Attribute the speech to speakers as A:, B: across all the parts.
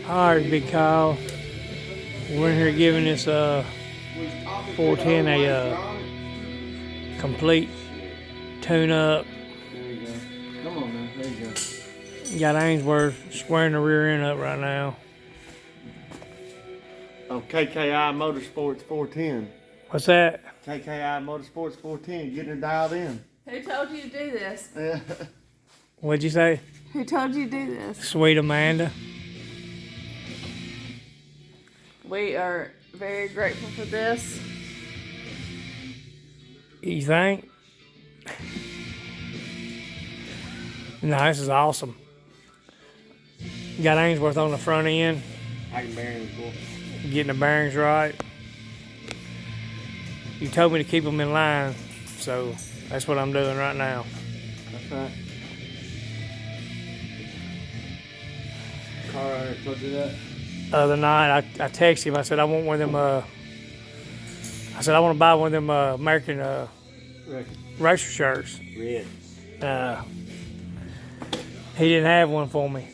A: Alright, Big Kyle. We're in here giving this 410 a complete tune-up.
B: There you go. Come on, man. There you go.
A: Got Ainsworth squaring the rear end up right now.
B: Oh, KKi Motorsports 410.
A: What's that?
B: KKi Motorsports 410. Getting it dialed in.
C: Who told you to do this?
B: Yeah.
A: What'd you say?
C: Who told you to do this?
A: Sweet Amanda.
C: We are very grateful for this.
A: You think? No, this is awesome. Got Ainsworth on the front end,
B: I can bear him full.
A: getting the bearings right. You told me to keep them in line, so that's what I'm doing right now.
B: That's right. Car owner told you that?
A: Other night, I texted him. I said I want one of them. I said I want to buy one of them American racer shirts.
B: Red.
A: He didn't have one for me.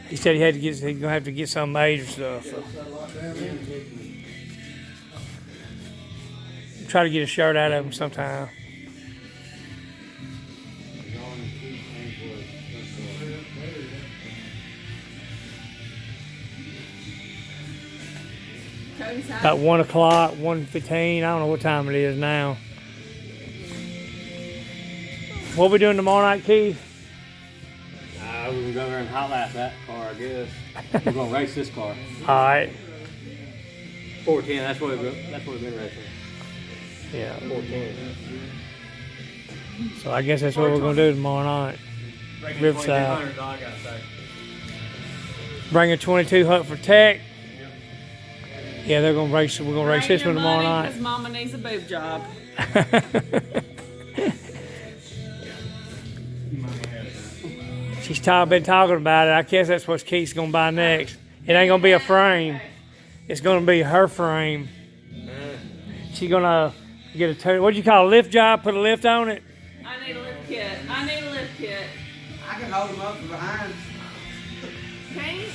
A: He said he's gonna have to get some made or stuff. So. Try to get a shirt out of him sometime. About 1 o'clock, 1:15. I don't know what time it is now. What we doing tomorrow night, Keith?
B: We're going to go there and hot lap that car, I guess. We're going to race this car.
A: All right.
B: 410, that's what we've been racing.
A: Yeah.
B: 410.
A: So I guess that's what we're gonna do tomorrow night. Riverside. Bring a 22 hut for Tech. Yeah, they're gonna race. We're gonna race this one tomorrow night.
C: Because Mama needs a boob job.
A: She's been talking about it. I guess that's what Keith's gonna buy next. It ain't gonna be a frame. It's gonna be her frame. She's gonna get a turn. What'd you call a lift job? Put a lift on it.
C: I need a lift kit. I need a lift kit.
D: I can hold them up from behind.
C: Okay?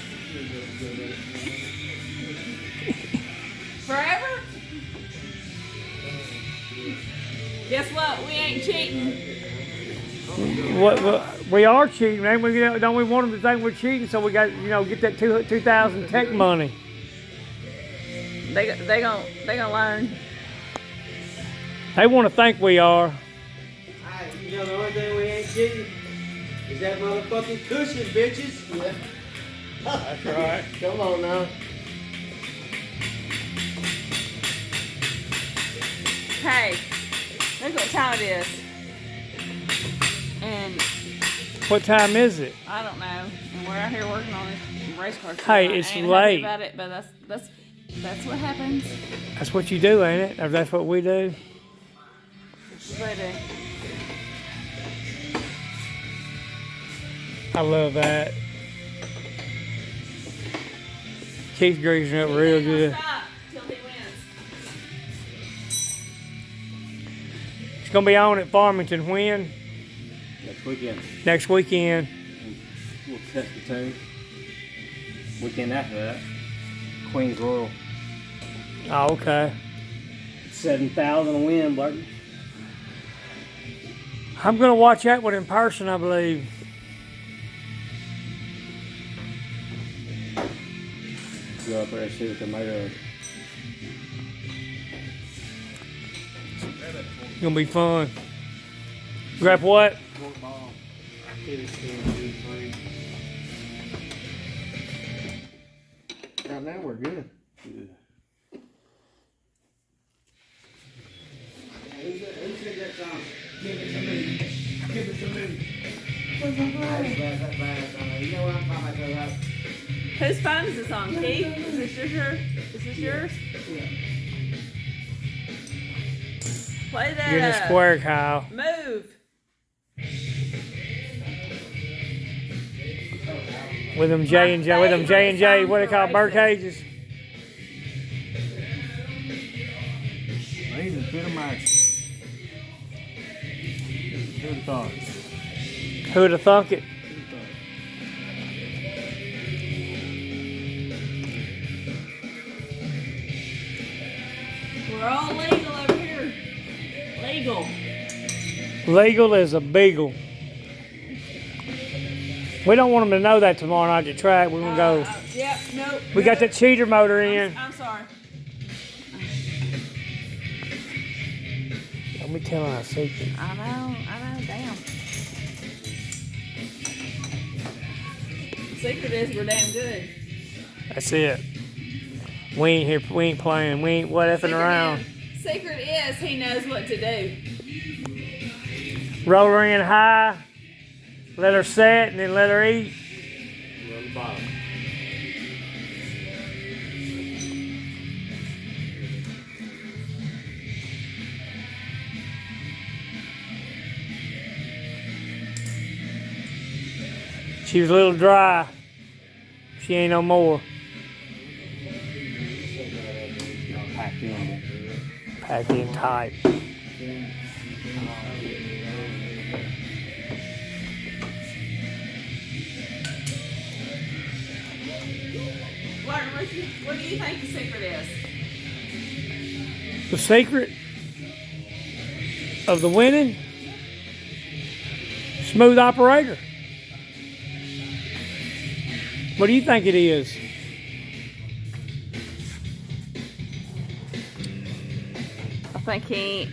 C: Forever? Guess what? We ain't cheating.
A: What we are cheating, man. Don't we want them to think we're cheating? So we got get that 2,000 Tech money.
C: They gonna learn.
A: They want to think we are.
D: You know the only thing we ain't cheating is that motherfucking cushion, bitches. Yeah.
B: That's right.
D: Come on now.
C: Hey, look what time it is. And
A: What time is it?
C: I don't know. And we're out here working on this race car.
A: Hey,
C: I
A: it's
C: ain't
A: late.
C: happy about it, but that's what happens.
A: That's what you do, ain't it? Or that's what we do.
C: That's what they do.
A: I love that. Keith greasing up real
C: He ain't
A: good.
C: gonna stop till he wins.
A: It's gonna be on at Farmington when?
B: Next weekend.
A: Next weekend.
B: We'll test the tune. Weekend after that, Queens Royal.
A: Oh, okay.
B: 7,000 a win, Barton.
A: I'm gonna watch that one in person, I believe.
B: Go up there and see what they made of.
A: It's gonna be fun. Grab what?
B: Right now we're good.
D: Who said that song? Give it to me. Give it to me. You know what I'm talking about, though, right?
C: Whose phone is this on, Keith? Is this yours?
D: Yeah.
C: Play that.
A: You're in the square, Kyle.
C: Move.
A: With them J and J, what they call bird cages.
B: These are good American. Who'd have thought?
A: Who'd have thunk it?
C: legal.
A: Legal as a beagle. We don't want them to know that tomorrow night at the track. We're going to go.
C: Yep, nope.
A: We got that cheater motor in.
C: I'm sorry.
A: Don't be telling our secret.
C: I know, damn. Secret is we're damn good.
A: That's it. We ain't here. We ain't playing. We ain't what effing around.
C: Secret is he knows what to do.
A: Roll her in high. Let her set and then let her eat.
B: On the bottom.
A: She was a little dry. She ain't no more.
B: Packed in.
A: Packed in tight.
C: What do you think the secret is?
A: The secret of the winning? Smooth operator. What do you think it is?
C: I think he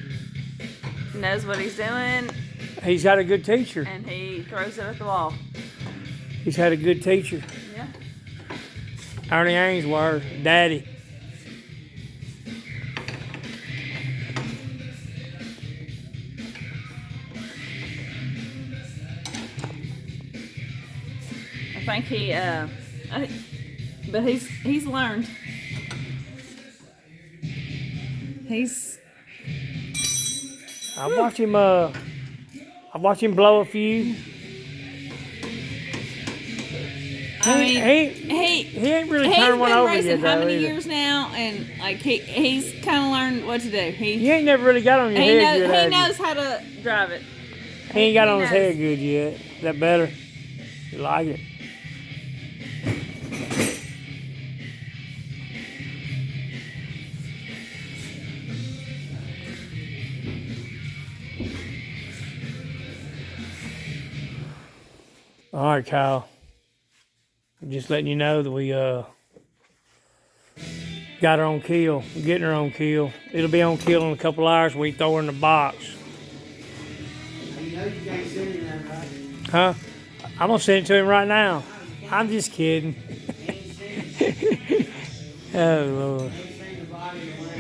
C: knows what he's doing
A: He's got a good teacher.
C: and he throws it at the wall.
A: He's had a good teacher.
C: Yeah.
A: Ernie Ainsworth, Daddy.
C: I think he but he's learned.
A: I watched him blow a few.
C: I mean,
A: He ain't really
C: he's
A: turned one
C: been
A: over
C: racing
A: yet,
C: how
A: though,
C: many
A: either.
C: years now, and like he's kind of learned what to do.
A: He ain't never really got on your head good,
C: he
A: have you?
C: knows how to drive it.
A: He ain't got on his
C: knows.
A: head good yet. Is that better? You like it? All right, Kyle. Just letting you know that we got her on kill. We're getting her on kill. It'll be on kill in a couple hours. We throw her in the box.
D: You know you can't send him that, right?
A: Huh? I'm gonna send it to him right now. I'm just kidding. Oh Lord!
D: Send the body and wear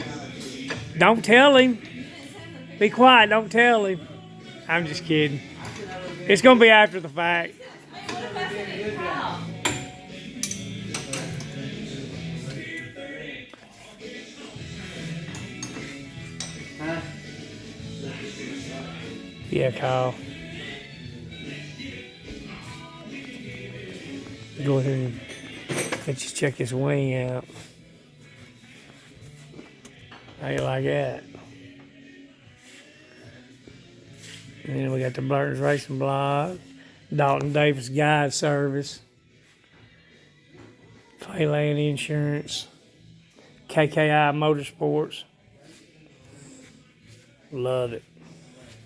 D: out.
A: Don't tell him. Be quiet. Don't tell him. I'm just kidding. It's gonna be after the fact.
D: Huh?
A: Yeah, Kyle. Go ahead and let's just check his wing out. How you like that? And then we got the Burton's Racing Blog, Dalton Davis Guide Service, Clayland Insurance, KKi Motorsports. Love it.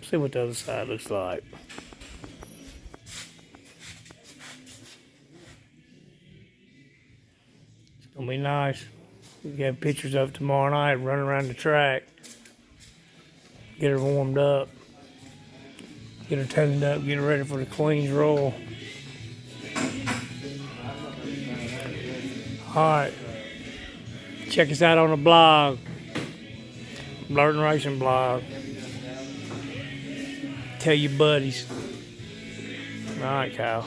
A: See what the other side looks like. It's gonna be nice. We got pictures of it tomorrow night, running around the track. Get her warmed up. Get her tuned up, get her ready for the Queen's Roll. Alright. Check us out on the blog. Blurton Racing Blog. Tell your buddies. Alright, Kyle.